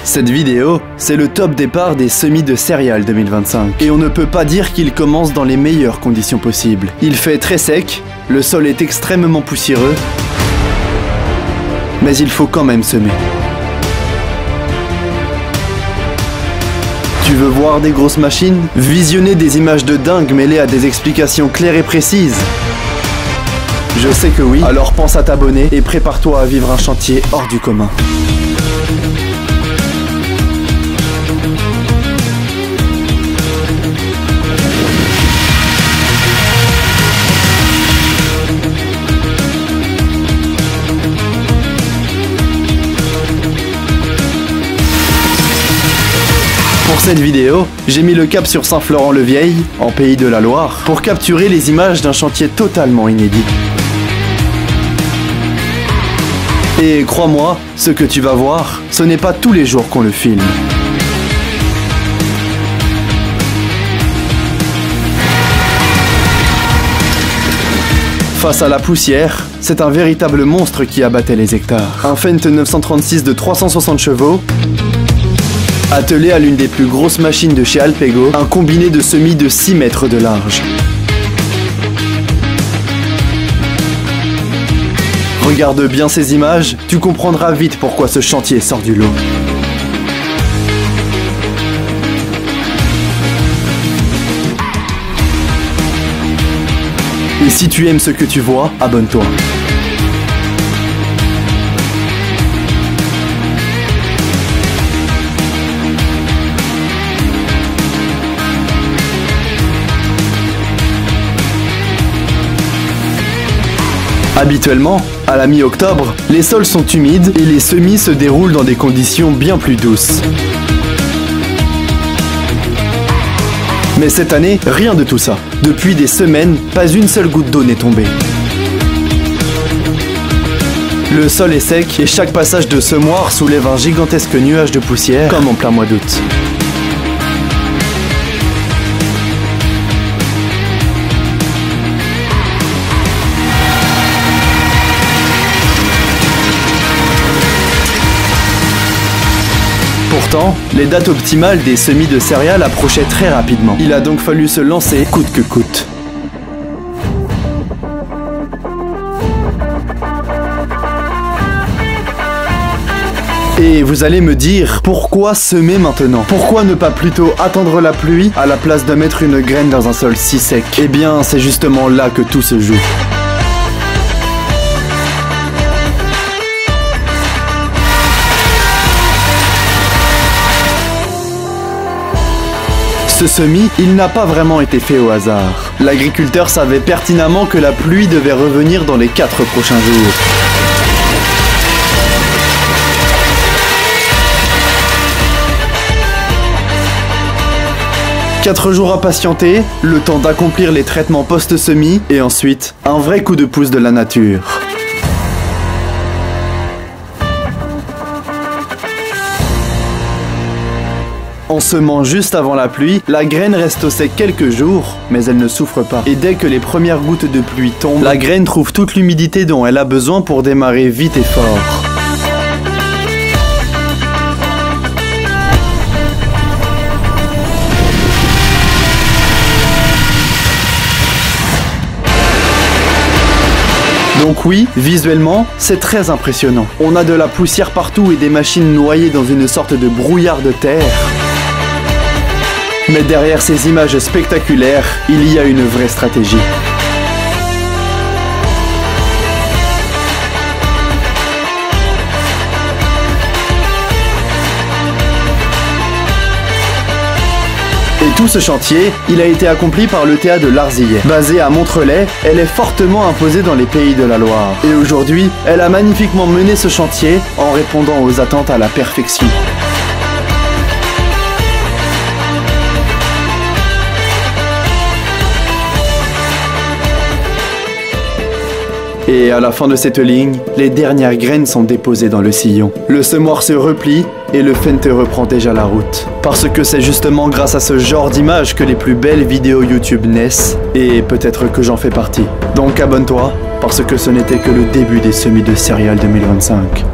Cette vidéo, c'est le top départ des semis de céréales 2025. Et on ne peut pas dire qu'il commence dans les meilleures conditions possibles. Il fait très sec, le sol est extrêmement poussiéreux, mais il faut quand même semer. Tu veux voir des grosses machines? Visionner des images de dingue mêlées à des explications claires et précises? Je sais que oui, alors pense à t'abonner et prépare-toi à vivre un chantier hors du commun. Pour cette vidéo, j'ai mis le cap sur Saint-Florent-le-Vieil, en Pays de la Loire, pour capturer les images d'un chantier totalement inédit. Et crois-moi, ce que tu vas voir, ce n'est pas tous les jours qu'on le filme. Face à la poussière, c'est un véritable monstre qui abattait les hectares. Un Fendt 936 de 360 chevaux, attelé à l'une des plus grosses machines de chez Alpego, un combiné de semis de 6 mètres de large. Regarde bien ces images, tu comprendras vite pourquoi ce chantier sort du lot. Et si tu aimes ce que tu vois, abonne-toi. Habituellement, à la mi-octobre, les sols sont humides et les semis se déroulent dans des conditions bien plus douces. Mais cette année, rien de tout ça. Depuis des semaines, pas une seule goutte d'eau n'est tombée. Le sol est sec et chaque passage de semoir soulève un gigantesque nuage de poussière, comme en plein mois d'août. Pourtant, les dates optimales des semis de céréales approchaient très rapidement. Il a donc fallu se lancer coûte que coûte. Et vous allez me dire, pourquoi semer maintenant? Pourquoi ne pas plutôt attendre la pluie à la place de mettre une graine dans un sol si sec? Eh bien, c'est justement là que tout se joue. Ce semis, il n'a pas vraiment été fait au hasard. L'agriculteur savait pertinemment que la pluie devait revenir dans les 4 prochains jours. Quatre jours à patienter, le temps d'accomplir les traitements post-semis, et ensuite, un vrai coup de pouce de la nature. En semant juste avant la pluie, la graine reste au sec quelques jours, mais elle ne souffre pas. Et dès que les premières gouttes de pluie tombent, la graine trouve toute l'humidité dont elle a besoin pour démarrer vite et fort. Donc oui, visuellement, c'est très impressionnant. On a de la poussière partout et des machines noyées dans une sorte de brouillard de terre. Mais derrière ces images spectaculaires, il y a une vraie stratégie. Et tout ce chantier, il a été accompli par l'ETA de Larzillet. Basée à Montrelais, elle est fortement imposée dans les Pays de la Loire. Et aujourd'hui, elle a magnifiquement mené ce chantier en répondant aux attentes à la perfection. Et à la fin de cette ligne, les dernières graines sont déposées dans le sillon. Le semoir se replie et le Fendt reprend déjà la route. Parce que c'est justement grâce à ce genre d'images que les plus belles vidéos YouTube naissent, et peut-être que j'en fais partie. Donc abonne-toi, parce que ce n'était que le début des semis de céréales 2025.